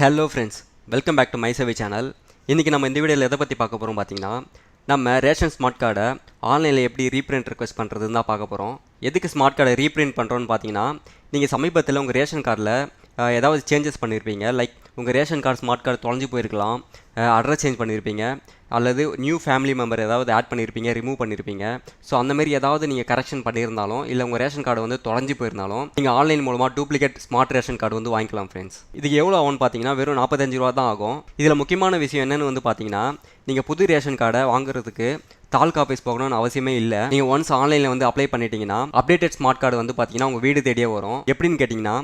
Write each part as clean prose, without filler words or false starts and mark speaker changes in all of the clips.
Speaker 1: Hello friends, welcome back to my சேவை channel. இன்றைக்கி நம்ம இந்த வீடியோவில் எதை பற்றி பார்க்க போகிறோம் பார்த்தீங்கன்னா, நம்ம ரேஷன் ஸ்மார்ட் கார்டை ஆன்லைனில் எப்படி ரீப்ரிண்ட் ரெக்வஸ்ட் பண்ணுறதுன்னு தான் பார்க்க போகிறோம். எதுக்கு ஸ்மார்ட் கார்டை ரீப்ரிண்ட் பண்ணுறோன்னு பார்த்தீங்கன்னா, நீங்கள் சமீபத்தில் உங்கள் ரேஷன் கார்டில் ஏதாவது சேஞ்சஸ் பண்ணியிருப்பீங்க. லைக் உங்கள் ரேஷன் கார்டு ஸ்மார்ட் கார்டு தொலைஞ்சு போயிருக்கலாம், அட்ரஸ் சேஞ்ச் பண்ணியிருப்பீங்க, அல்லது நியூ ஃபேமிலி மெம்பர் ஏதாவது ஆட் பண்ணியிருப்பீங்க, ரிமூவ் பண்ணியிருப்பீங்க. ஸோ அந்தமாரி ஏதாவது நீங்கள் கரெக்ஷன் பண்ணியிருந்தாலும், இல்லை உங்கள் ரேஷன் கார்டு வந்து தொலைஞ்சு போயிருந்தாலும், நீங்கள் ஆன்லைன் மூலமாக டூப்ளிகேட் ஸ்மார்ட் ரேஷன் கார்டு வந்து வாங்கிக்கலாம் ஃப்ரெண்ட்ஸ். இதுக்கு எவ்வளோ ஆகும்னு பார்த்தீங்கன்னா, வெறும் 45 ரூபா தான் ஆகும். இதில் முக்கியமான விஷயம் என்னென்னு வந்து பார்த்தீங்கன்னா, நீங்கள் புது ரேஷன் கார்டை வாங்குறதுக்கு தாலுகா ஆஃபீஸ் போகணும்னு அவசியமே இல்லை. நீங்கள் ஒன்ஸ் ஆன்லைனில் வந்து அப்ளை பண்ணிட்டீங்கன்னா, அப்டேட்டட் ஸ்மார்ட் கார்டு வந்து பார்த்தீங்கன்னா உங்கள் வீடு தேடியே வரும். எப்படின்னு கேட்டிங்கன்னா,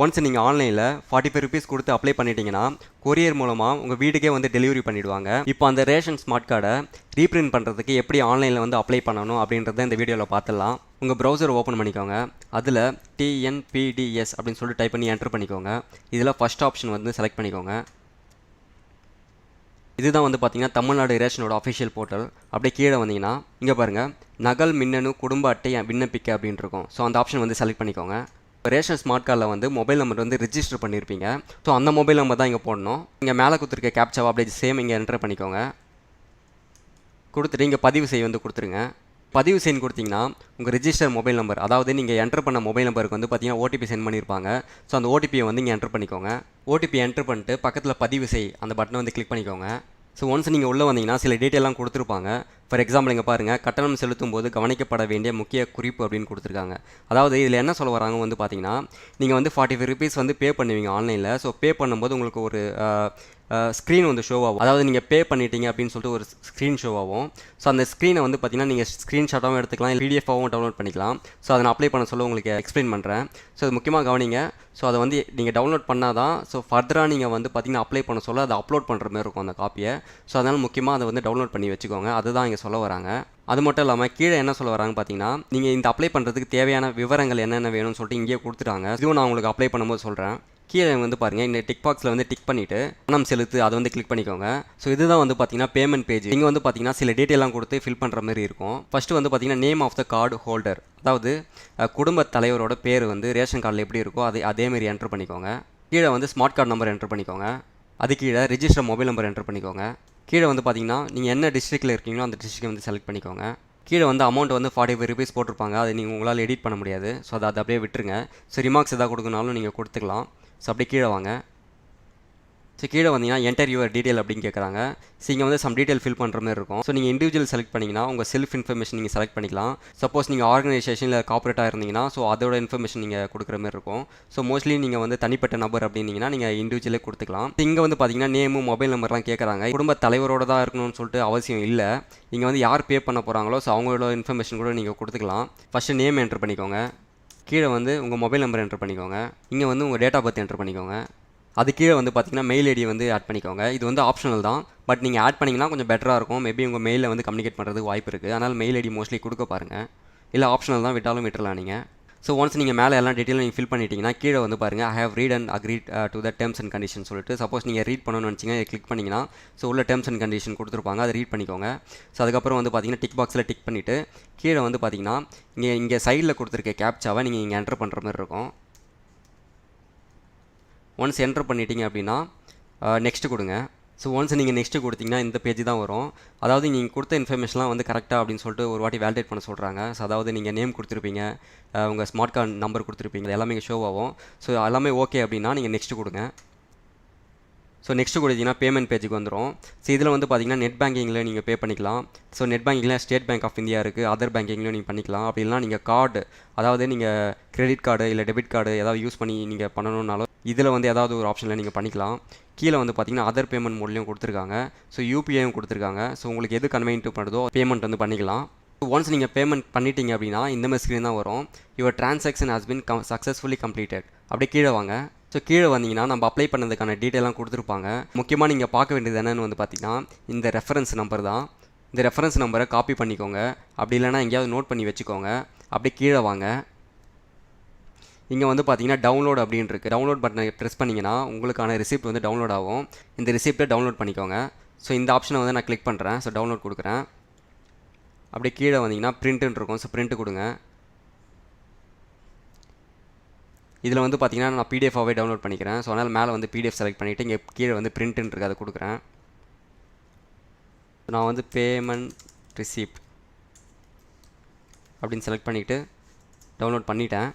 Speaker 1: ஒன்ஸ் நீங்கள் ஆன்லைனில் 45 ருபீஸ் கொடுத்து அப்ளை பண்ணிட்டீங்கன்னா, கொரியர் மூலமாக உங்கள் வீட்டுக்கே வந்து டெலிவரி பண்ணிவிடுவாங்க. இப்போ அந்த ரேஷன் ஸ்மார்ட் கார்டை ரீப்ரிண்ட் பண்ணுறதுக்கு எப்படி ஆன்லைனில் வந்து அப்ளை பண்ணணும் அப்படின்றத இந்த வீடியோவில் பார்த்துடலாம். உங்கள் ப்ரௌசரை ஓப்பன் பண்ணிக்கோங்க. அதில் TNPDS அப்படின்னு சொல்லிட்டு டைப் பண்ணி என்டர் பண்ணிக்கோங்க. இதில் ஃபஸ்ட் ஆப்ஷன் வந்து செலக்ட் பண்ணிக்கோங்க. இதுதான் வந்து பார்த்தீங்கன்னா தமிழ்நாடு ரேஷனோட அஃபிஷியல் போர்ட்டல். அப்படியே கீழே வந்தீங்கன்னா இங்கே பாருங்கள், நகல் மின்னணு குடும்ப அட்டை விண்ணப்பிக்க அப்படின்னு இருக்கும். ஸோ அந்த ஆப்ஷன் வந்து செலக்ட் பண்ணிக்கோங்க. ரேஷன் ஸ்மார்ட் கார்டில் வந்து மொபைல் நம்பர் வந்து ரிஜிஸ்டர் பண்ணியிருப்பீங்க. ஸோ அந்த மொபைல் நம்பர் தான் இங்கே போடணும். இங்கே மேலே கொடுத்துருக்க கேப்சாவை அப்படியே சேம் இங்கே என்டர் பண்ணிக்கோங்க. கொடுத்துட்டு இங்கே பதிவு செய்ய வந்து கொடுத்துருங்க. பதிவு செய்யு கொடுத்தீங்கன்னா உங்கள் ரிஜிஸ்டர் மொபைல் நம்பர், அதாவது நீங்கள் என்டர் பண்ண மொபைல் நம்பருக்கு வந்து பார்த்தீங்கன்னா ஓடிபி சென்ட் பண்ணியிருப்பாங்க. ஸோ அந்த ஓடிபியை வந்து இங்கே என்டர் பண்ணிக்கோங்க. ஓடிபி என்டர் பண்ணிட்டு பக்கத்தில் பதிவு செய் அந்த பட்டனை வந்து கிளிக் பண்ணிக்கோங்க. ஸோ ஒன்ஸ் நீங்கள் உள்ளே வந்தீங்கன்னா சில டீட்டெயிலாம் கொடுத்துருப்பாங்க. ஃபார் எக்ஸாம்பிள் இங்கே பாருங்கள், கட்டணம் செலுத்தும் போது கவனிக்கப்பட வேண்டிய முக்கிய குறிப்பு அப்படின்னு கொடுத்துருக்காங்க. அதாவது இதில் என்ன சொல்ல வராங்க வந்து பார்த்தீங்கன்னா, நீங்கள் வந்து 45 ருபீஸ் வந்து பே பண்ணுவீங்க ஆன்லைனில். ஸோ பே பண்ணும்போது உங்களுக்கு ஒரு ஸ்க்ரீன் வந்து ஷோ ஆகும். அதாவது நீங்கள் பே பண்ணிட்டீங்க அப்படின்னு சொல்லிட்டு ஒரு ஸ்க்ரீன் ஷோ ஆகும். ஸோ அந்த ஸ்க்ரீனை வந்து பார்த்தீங்கன்னா நீங்கள் ஸ்க்ரீன்ஷாட்டாகவும் எடுத்துக்கலாம், இல்லை பிடிஎஃபாகவும் டவுன்லோட் பண்ணிக்கலாம். ஸோ அதை நான் அப்ளை பண்ண சொல்ல உங்களுக்கு எக்ஸ்பிளைன் பண்ணுறேன். ஸோ அது முக்கியமாக கவனிங்க. ஸோ அதை வந்து நீங்கள் டவுன்லோட் பண்ணால் தான் ஸோ ஃபர்தராக நீங்கள் வந்து பார்த்தீங்கன்னா அப்ளை பண்ண சொல்ல அதை அப்லோட் பண்ணுற மாதிரி இருக்கும் அந்த காப்பியை. ஸோ அதனால் முக்கியமாக அதை வந்து டவுன்லோட் பண்ணி வச்சுக்கோங்க. அதுதான் இங்கே சொல்ல வராங்க. அது மட்டும் இல்லாமல் கீழே என்ன சொல்ல வராங்க பார்த்தீங்கன்னா, நீங்கள் இந்த அப்ளை பண்ணுறதுக்கு தேவையான விவரங்கள் என்னென்ன வேணும்னு சொல்லிட்டு இங்கேயே கொடுத்துட்டாங்க. இதுவும் நான் உங்களுக்கு அப்ளை பண்ணும்போது சொல்கிறேன். கீழே வந்து பாருங்கள், இந்த டிக் பாக்ஸில் வந்து டிக் பண்ணிவிட்டு பணம் செலுத்து அதை வந்து கிளிக் பண்ணிக்கோங்க. ஸோ இதுதான் வந்து பார்த்தீங்கன்னா பேமெண்ட் பேஜ். இங்கே வந்து பார்த்தீங்கன்னா சில டீட்டெயிலாம் கொடுத்து ஃபில் பண்ணுற மாதிரி இருக்கும். ஃபஸ்ட்டு வந்து பார்த்தீங்கன்னா name of the card holder, அதாவது குடும்ப தலைவரோட பேர் வந்து ரேஷன் கார்டில் எப்படி இருக்கோ அதேமாரி என்டர் பண்ணிக்கோங்க. கீழே வந்து ஸ்மார்ட் கார்டு நம்பர் என்டர் பண்ணிக்கோங்க. அது கீழே ரிஜிஸ்டர் மொபைல் நம்பர் என்டர் பண்ணிக்கோங்க. கீழே வந்து பார்த்தீங்கன்னா நீங்கள் என்ன டிஸ்ட்ரிக்டில் இருக்கீங்களோ அந்த டிஸ்ட்ரிக்டை வந்து செலக்ட் பண்ணிக்கோங்க. கீழே வந்து அமௌண்ட் வந்து 45 ருபீஸ் போட்டிருப்பாங்க. அதை நீங்கள் உங்களால் எடிட் பண்ண முடியாது. ஸோ அதை அப்படியே விட்டுருங்க. ஸோ ரிமார்க்ஸ் எதாவது கொடுக்கணுனாலும் நீங்கள் கொடுத்துக்கலாம். ஸோ அப்படியே கீழே வாங்க. ஸோ கீழே வந்தீங்கன்னா என்டர் யுவர் டீட்டெயில் அப்படின்னு கேட்குறாங்க. ஸோ இங்கே வந்து சம் டீட்டெயில் ஃபில் பண்ணுற மாதிரி இருக்கும். ஸோ நீங்கள் இண்டிவிஜுவல் செலக்ட் பண்ணிங்கன்னா உங்கள் செல்ஃப் இன்ஃபர்மேஷன் நீங்கள் செலக்ட் பண்ணிக்கலாம். சப்போஸ் நீங்கள் ஆர்கனைசேஷனில் கார்பரேட்டாக இருந்தீங்கன்னா ஸோ அதோட இன்ஃபர்மேஷன் நீங்கள் கொடுக்குற மாதிரி இருக்கும். ஸோ மோஸ்ட்லி நீங்கள் வந்து தனிப்பட்ட நபர் அப்படின்னீங்கன்னா நீங்கள் இண்டிவிஜுவலே கொடுத்துக்கலாம். இங்கே வந்து பார்த்தீங்கன்னா நேமும் மொபைல் நம்பர்லாம் கேட்குறாங்க. குடும்ப தலைவரோட தான் இருக்கணும்னு சொல்லிட்டு அவசியம் இல்லை. இங்கே வந்து யார் பே பண்ண போகிறாங்களோ ஸோ அவங்களோட இன்ஃபர்மேஷன் கூட நீங்கள் கொடுத்துக்கலாம். ஃபஸ்ட்டு நேம் என்டர் பண்ணிக்கோங்க. கீழே வந்து உங்கள் மொபைல் நம்பர் என்டர் பண்ணிக்கோங்க. இங்கே வந்து உங்கள் டேட் ஆஃப் பர்த் என்டர் பண்ணிக்கோங்க. அது கீழே வந்து பார்த்தீங்கன்னா மெயில் ஐடி வந்து ஆட் பண்ணிக்கோங்க. இது வந்து ஆப்ஷனல் தான், பட் நீங்கள் ஆட் பண்ணிங்கன்னா கொஞ்சம் பெட்டராக இருக்கும். மேபி உங்கள் மெயிலில் வந்து கம்யூனிகேட் பண்ணுறதுக்கு வாய்ப்பு இருக்குது. அதனால் மெயில் ஐடி மோஸ்ட்லி கொடுக்க பாருங்கள். இல்லை ஆப்ஷனல் தான், விட்டாலும் விட்டுறலாம் நீங்கள். ஸோ ஒன்ஸ் நீங்கள் மேலே எல்லாம் டீட்டெயிலும் நீங்கள் ஃபில் பண்ணிட்டீங்கன்னா கீழே வந்து பாருங்கள், I have read and agreed to the terms and condition சொல்லிட்டு. சப்போஸ் நீங்கள் ரீட் பண்ணணும்னு நினச்சிங்க கிளிக் பண்ணிங்கன்னா ஸோ உள்ள டேர்ம்ஸ் அண்ட் கண்டிஷன் கொடுத்துருப்பாங்க, அதை ரீட் பண்ணிக்கோங்க. ஸோ அதுக்கப்புறம் வந்து பார்த்தீங்கன்னா டிக் பாக்ஸில் டிக் பண்ணிவிட்டு கீழே வந்து பார்த்தீங்கன்னா இங்கே சைடில் கொடுத்துருக்க கேப்சாவை நீங்கள் இங்கே என்டர் பண்ணுற மாதிரி இருக்கும். ஒன்ஸ் என்டர் பண்ணிட்டீங்க அப்படின்னா நெக்ஸ்ட்டு கொடுங்க. ஸோ ஒன்ஸ் நீங்கள் நெக்ஸ்ட்டு கொடுத்தீங்கன்னா இந்த பேஜ் தான் வரும். அதாவது நீங்கள் கொடுத்த இன்ஃபர்மேஷன்லாம் வந்து கரெக்டாக அப்படின்னு சொல்லிட்டு ஒரு வாட்டி வேலிடேட் பண்ண சொல்கிறாங்க. ஸோ அதாவது நீங்கள் நேம் கொடுத்துருப்பீங்க, உங்கள் ஸ்மார்ட் கார்டு நம்பர் கொடுத்துருப்பீங்க, எல்லாமே இங்கே ஷோ ஆகும். ஸோ எல்லாமே ஓகே அப்படின்னா நீங்கள் நெக்ஸ்ட்டு கொடுங்க. ஸோ நெக்ஸ்ட்டு கொடுத்தீங்கன்னா பேமெண்ட் பேஜுக்கு வந்துடும். ஸோ இதில் வந்து பார்த்தீங்கன்னா நெட் பேங்கிங்கில் நீங்கள் பே பண்ணிக்கலாம். ஸோ நெட் பேங்கிங்கில் ஸ்டேட் பேங்க் ஆஃப் இந்தியா இருக்குது, அதர் பேங்கிங்லையும் நீங்கள் பண்ணிக்கலாம். அப்படி இல்லைனா நீங்கள் கார்டு, அதாவது நீங்கள் கிரெடிட் கார்டு இல்லை டெபிட் கார்டு ஏதாவது யூஸ் பண்ணி நீங்கள் பண்ணணுன்னாலும் இதில் வந்து ஏதாவது ஒரு ஆப்ஷனில் நீங்கள் பண்ணிக்கலாம். கீழே வந்து பார்த்தீங்கன்னா அதர் பேமெண்ட் மோட்லையும் கொடுத்துருக்காங்க. ஸோ யூபிஐயும் கொடுத்துருக்காங்க. ஸோ உங்களுக்கு எது கன்வீனியன்ட் பண்ணுறதோ பேமெண்ட் வந்து பண்ணிக்கலாம். ஒன்ஸ் நீங்கள் பேமெண்ட் பண்ணிட்டீங்க அப்படின்னா இந்த மாதிரி ஸ்க்ரீன் தான் வரும். Your transaction has been successfully completed. அப்படியே கீழே வாங்க. ஸோ கீழே வந்தீங்கன்னா நம்ம அப்ளை பண்ணதுக்கான டீட்டெயிலாம் கொடுத்துருப்பாங்க. முக்கியமாக நீங்கள் பார்க்க வேண்டியது என்னென்னு வந்து பார்த்தீங்கன்னா இந்த ரெஃபரன்ஸ் நம்பர் தான். இந்த ரெஃபரன்ஸ் நம்பரை காப்பி பண்ணிக்கோங்க. அப்படி இல்லைனா எங்கேயாவது நோட் பண்ணி வச்சுக்கோங்க. அப்படியே கீழே வாங்க. இங்கே வந்து பார்த்தீங்கன்னா டவுன்லோட் அப்படின்னு இருக்குது. டவுன்லோட் பட்டனை ப்ரெஸ் பண்ணிங்கன்னா உங்களுக்கான ரிசிப்ட் வந்து டவுன்லோட் ஆகும். இந்த ரிசிப்ட்டை டவுன்லோட் பண்ணிக்கோங்க. ஸோ இந்த ஆப்ஷனை வந்து நான் கிளிக் பண்ணுறேன். ஸோ டவுன்லோட் கொடுக்குறேன். அப்படியே கீழே வந்தீங்கன்னா பிரிண்ட்டுன்னு இருக்கும். ஸோ பிரிண்ட்டு கொடுங்க. இதில் வந்து பார்த்தீங்கன்னா நான் பிடிஎஃபாகவே டவுன்லோட் பண்ணிக்கிறேன். ஸோ அதனால் மேலே வந்து பிடிஎஃப் செலக்ட் பண்ணிவிட்டு இங்கே கீழே வந்து பிரிண்ட்டுன்னு இருக்குது, அதை கொடுக்குறேன். நான் வந்து பேமெண்ட் ரிசிப்ட் அப்படின்னு செலக்ட் பண்ணிவிட்டு டவுன்லோட் பண்ணிட்டேன்.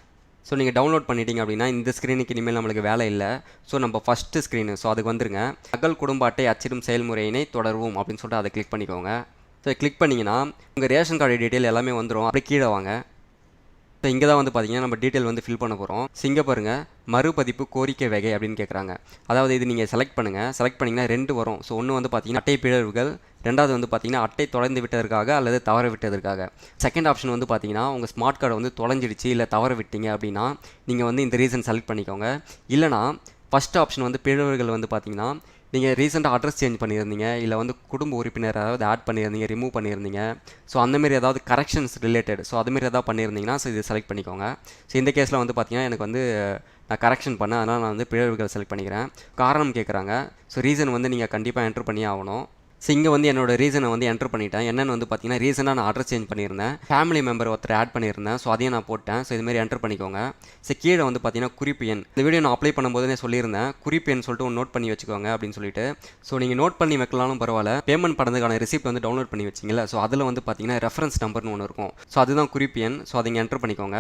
Speaker 1: ஸோ நீங்கள் டவுன்லோட் பண்ணிட்டீங்க அப்படின்னா இந்த ஸ்க்ரீனுக்கு இனிமேல் நம்மளுக்கு வேலை இல்லை. ஸோ நம்ம ஃபஸ்ட்டு ஸ்க்ரீனு, ஸோ அதுக்கு வந்துருங்க. நகல் குடும்ப அட்டை அச்சிடும் செயல்முறையினை தொடருவோம் அப்படின்னு சொல்லிட்டு அதை கிளிக் பண்ணிக்கோங்க. ஸோ கிளிக் பண்ணிங்கன்னா உங்கள் ரேஷன் கார்டு டீட்டெயில் எல்லாமே வந்துடும். அப்படியே கீழே வாங்க. ஸோ இங்கே தான் வந்து பார்த்தீங்கன்னா நம்ம டீட்டெயில் வந்து ஃபில் பண்ண போகிறோம். ஸோ இங்கே பாருங்கள், மறுபதிப்பு கோரிக்கை வகை அப்படின்னு கேட்குறாங்க. அதாவது இது நீங்கள் செலக்ட் பண்ணுங்கள். செலக்ட் பண்ணிங்கன்னா 2 வரும். ஸோ ஒன்று வந்து பார்த்தீங்கன்னா அட்டை பிழவுகள், ரெண்டாவது வந்து பார்த்தீங்கன்னா அட்டை தொலைந்து விட்டதற்காக அல்லது தவற விட்டதற்காக. செகண்ட் ஆப்ஷன் வந்து பார்த்தீங்கன்னா உங்கள் ஸ்மார்ட் கார்டை வந்து தொலைஞ்சிடுச்சு இல்லை தவற விட்டீங்க அப்படின்னா நீங்கள் வந்து இந்த ரீசன் செலக்ட் பண்ணிக்கோங்க. இல்லைனா ஃபஸ்ட் ஆப்ஷன் வந்து பிழவுகள் வந்து பார்த்தீங்கன்னா நீங்கள் ரீசெண்டாக அட்ரஸ் சேஞ்ச் பண்ணியிருந்தீங்க, இல்லை வந்து குடும்ப உறுப்பினர் ஏதாவது ஆட் பண்ணியிருந்தீங்க, ரிமூவ் பண்ணியிருந்தீங்க, ஸோ அந்தமாரி ஏதாவது கரெக்ஷன்ஸ் ரிலேட்டட், ஸோ அதுமாரி ஏதாவது பண்ணியிருந்தீங்கன்னா ஸோ இது செலக்ட் பண்ணிக்கோங்க. ஸோ இந்த கேஸில் வந்து பார்த்தீங்கன்னா எனக்கு வந்து நான் கரெக்ஷன் பண்ணேன், அதனால் நான் வந்து பிழவுகள் செலக்ட் பண்ணிக்கிறேன். காரணம் கேட்குறாங்க. ஸோ ரீசன் வந்து நீங்கள் கண்டிப்பாக என்ட்ரு பண்ணி ஆகணும். ஸோ இங்கே வந்து என்னோடய ரீசனை வந்து என்ட்ரு பண்ணிட்டேன். என்னென்னு வந்து பார்த்தீங்கன்னா ரீசனாக நான் அட்ரஸ் சேஞ்ச் பண்ணியிருந்தேன், ஃபேமிலி மெம்பர் ஒருத்தர் ஆட் பண்ணியிருந்தேன். ஸோ அதையும் நான் போட்டேன். ஸோ இதுமாரி என்ட்ரு பண்ணிக்கோங்க. ஸோ கீழே வந்து பார்த்தீங்கன்னா குறிப்பு எண், இந்த வீடியோ நான் அப்ளை பண்ணும்போது நான் சொல்லியிருந்தேன் குறிப்பு எண் சொல்லிட்டு ஒன்று நோட் பண்ணி வச்சுக்கோங்க அப்படின்னு சொல்லிட்டு. ஸோ நீங்கள் நோட் பண்ணி வைக்கலாலும் பரவாயில்ல, பேமெண்ட் பண்ணதுக்கான ரிசிப்ட் வந்து டவுன்லோட் பண்ணி வச்சிங்களா, ஸோ அதில் வந்து பார்த்தீங்கன்னா ரெஃபரன்ஸ் நம்பர்னு ஒன்று இருக்கும். ஸோ அதுதான் குறிப்பு எண். ஸோ அதை இங்கே என்ட்ரு பண்ணிக்கோங்க.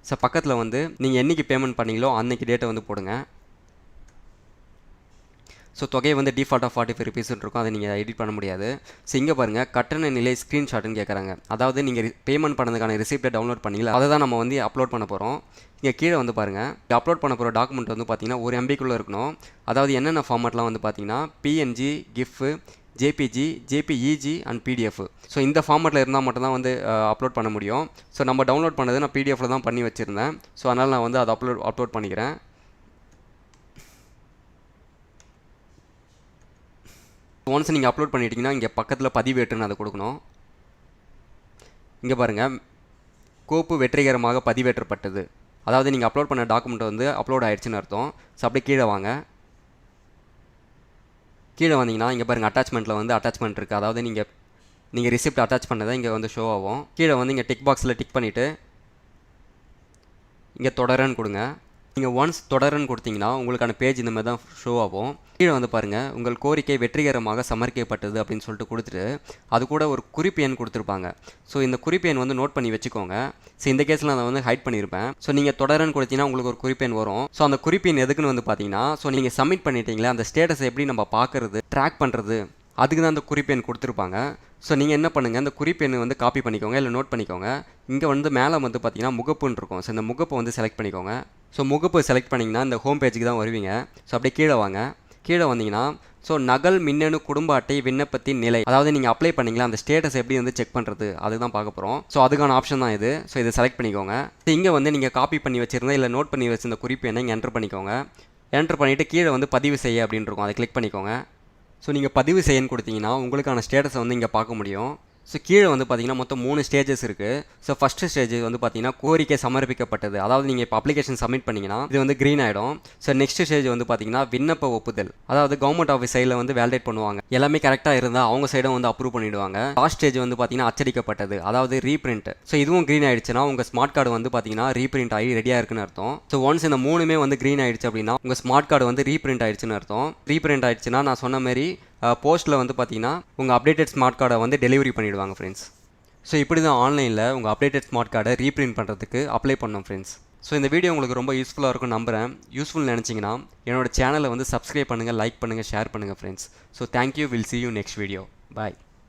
Speaker 1: ஸோ பக்கத்தில் வந்து நீங்கள் என்றைக்கு பேமெண்ட் பண்ணீங்களோ அன்றைக்கி டேட்டை வந்து போடுங்க. ஸோ தொகை வந்து டிஃபால்ட்டாக 45 ருபீஸ்ன்னு இருக்கும், அதை நீங்கள் எடிட் பண்ண முடியாது. ஸோ இங்கே பாருங்கள், கட்டண நிலை ஸ்க்ரீன்ஷாட்டுன்னு கேட்குறாங்க. அதாவது நீங்கள் பேமெண்ட் பண்ணதுக்கான ரிசிப்ட்டை டவுன்லோட் பண்ணிங்களா, அதை தான் நம்ம வந்து அப்லோட் பண்ண போகிறோம். இங்கே கீழே வந்து பாருங்கள், அப்லோட் பண்ண போகிற டாக்குமெண்ட் வந்து பார்த்தீங்கன்னா 1 MBக்குள்ளே இருக்கணும். அதாவது என்னென்ன ஃபார்மேட்லாம் வந்து பார்த்தீங்கன்னா PNG, GIF, JPG, JPEG and PDF. So இந்த ஃபார்மேட்டில் இருந்தால் மட்டும்தான் வந்து அப்லோட் பண்ண முடியும். ஸோ நம்ம டவுன்லோட் பண்ணது நான் PDFல தான் பண்ணி வச்சுருந்தேன். ஸோ அதனால் நான் வந்து அதை அப்லோட் பண்ணிக்கிறேன். ஒன்ஸ் நீங்கள் அப்லோட் பண்ணிட்டீங்கன்னா இங்கே பக்கத்தில் பதிவேற்றுன்னு அதை கொடுக்கணும். இங்கே பாருங்கள், கோப்பு வெற்றிகரமாக பதிவேற்றப்பட்டது. அதாவது நீங்கள் அப்லோட் பண்ண டாக்குமெண்ட் வந்து அப்லோட் ஆகிடுச்சின்னு அர்த்தம். ஸோ அப்படியே கீழே வாங்க. கீழே வந்தீங்கன்னா இங்கே பாருங்கள், அட்டாச்மெண்ட்டில் வந்து அட்டாச்மெண்ட் இருக்குது. அதாவது நீங்கள் ரிசிப்ட் அட்டாச் பண்ணதை இங்கே வந்து ஷோ ஆகும். கீழே வந்து இங்கே டிக் பாக்ஸில் டிக் பண்ணிவிட்டு இங்கே தொடரன்னு கொடுங்க. நீங்கள் ஒன்ஸ் தொடரன்னு கொடுத்தீங்கன்னா உங்களுக்கான பேஜ் இந்த மாதிரி தான் ஷோ ஆகும். கீழே வந்து பாருங்கள், உங்கள் கோரிக்கை வெற்றிகரமாக சமர்ப்பிக்கப்பட்டது அப்படின்னு சொல்லிட்டு கொடுத்துட்டு அது கூட ஒரு குறிப்பு எண் கொடுத்துருப்பாங்க. ஸோ இந்த குறிப்பு எண் வந்து நோட் பண்ணி வச்சுக்கோங்க. ஸோ இந்த கேஸில் நான் வந்து ஹைட் பண்ணியிருப்பேன். ஸோ நீங்கள் தொடரன்னு கொடுத்தீங்கன்னா உங்களுக்கு ஒரு குறிப்பு எண் வரும். ஸோ அந்த குறிப்பு எண் எதுக்குன்னு வந்து பார்த்தீங்கன்னா, ஸோ நீங்கள் சப்மிட் பண்ணிட்டீங்களே அந்த ஸ்டேட்டஸை எப்படி நம்ம பார்க்குறது, ட்ராக் பண்ணுறது, அதுக்கு தான் அந்த குறிப்பு எண் கொடுத்துருப்பாங்க. ஸோ நீங்கள் என்ன பண்ணுங்கள், அந்த குறிப்பு எண் வந்து காப்பி பண்ணிக்கோங்க, இல்லை நோட் பண்ணிக்கோங்க. இங்கே வந்து மேலே வந்து பார்த்தீங்கன்னா முகப்புன்னு இருக்கும். ஸோ இந்த முகப்பை வந்து செலக்ட் பண்ணிக்கோங்க. ஸோ முகப்பு செலக்ட் பண்ணிங்கன்னா இந்த ஹோம் பேஜுக்கு தான் வருவீங்க. ஸோ அப்படியே கீழே வாங்க. கீழே வந்தீங்கன்னா ஸோ நகல் மின்னணு குடும்ப அட்டை விண்ணப்பத்தின் நிலை, அதாவது நீங்கள் அப்ளை பண்ணிங்களா அந்த ஸ்டேட்டஸ் எப்படி வந்து செக் பண்ணுறது அதுதான் பார்க்க போகிறோம். ஸோ அதுக்கான ஆப்ஷன் தான் இது. ஸோ இதை செலக்ட் பண்ணிக்கோங்க. இங்கே வந்து நீங்கள் காப்பி பண்ணி வச்சுருந்தா இல்லை நோட் பண்ணி வச்சிருந்த குறிப்பு என்ன இங்கே என்ட்ரு பண்ணிக்கோங்க. என்ட்ரு பண்ணிவிட்டு கீழே வந்து பதிவு செய்ய அப்படின்னு இருக்கும், அதை கிளிக் பண்ணிக்கோங்க. ஸோ நீங்கள் பதிவு செய்யன்னு கொடுத்தீங்கன்னா உங்களுக்கான ஸ்டேட்டஸை வந்து இங்கே பார்க்க முடியும். ஸோ கீழே வந்து பார்த்தீங்கன்னா மொத்தம் 3 ஸ்டேஜஸ் இருக்குது. ஸோ ஃபஸ்ட்டு ஸ்டேஜ் வந்து பார்த்தீங்கன்னா கோரிக்கை சமர்ப்பிக்கப்பட்டது. அதாவது நீங்கள் இப்போ அப்ளிகேஷன் சப்மிட் பண்ணிங்கன்னா இது வந்து க்ரீன் ஆகிடும். ஸோ நெக்ஸ்ட் ஸ்டேஜ் வந்து பார்த்தீங்கன்னா விண்ணப்ப ஒப்புதல். அதாவது கவர்மெண்ட் ஆஃபீஸ் சைடில் வந்து வேலிடேட் பண்ணுவாங்க. எல்லாமே கரெக்டாக இருந்தால் அவங்க சைடும் வந்து அப்ரூவ் பண்ணிவிடுவாங்க. லாஸ்ட் ஸ்டேஜ் வந்து பார்த்தீங்கன்னா அச்சடிக்கப்பட்டது, அதாவது ரீப்ரிண்ட். ஸோ இதுவும் க்ரீன் ஆகிடுச்சுன்னா உங்கள் ஸ்மார்ட் கார்டு வந்து பார்த்தீங்கன்னா ரீப்ரிண்ட் ஆகி ரெடியாக இருக்குன்னு அர்த்தம். ஸோ ஒன்ஸ் இந்த 3மே வந்து க்ரீன் ஆகிடுச்சு அப்படின்னா உங்கள் ஸ்மார்ட் கார்டு வந்து ரீப்ரிண்ட் ஆகிடுச்சுன்னு அர்த்தம். ரீப்ரிண்ட் ஆகிடுச்சுன்னா நான் சொன்ன மாதிரி போஸ்ட்டில் வந்து பார்த்தீங்கன்னா உங்கள் அப்டேட்டட் ஸ்மார்ட் கார்டை வந்து டெலிவரி பண்ணிவிடுவாங்க ஃப்ரெண்ட்ஸ். ஸோ இப்படி தான் ஆன்லைனில் உங்கள் அப்டேட்டட் ஸ்மார்ட் கார்டை ரீப்ரிண்ட் பண்ணுறதுக்கு அப்ளை பண்ணோம் ஃப்ரெண்ட்ஸ். ஸோ இந்த வீடியோ உங்களுக்கு ரொம்ப யூஸ்ஃபுல்லாக இருக்கும்னு நம்புகிறேன். யூஸ்ஃபுல் நினச்சிங்கன்னா என்னோட சேனலை வந்து சப்ஸ்கிரைப் பண்ணுங்கள், லைக் பண்ணுங்கள், ஷேர் பண்ணுங்கள் friends. So thank you, will see you next video. Bye.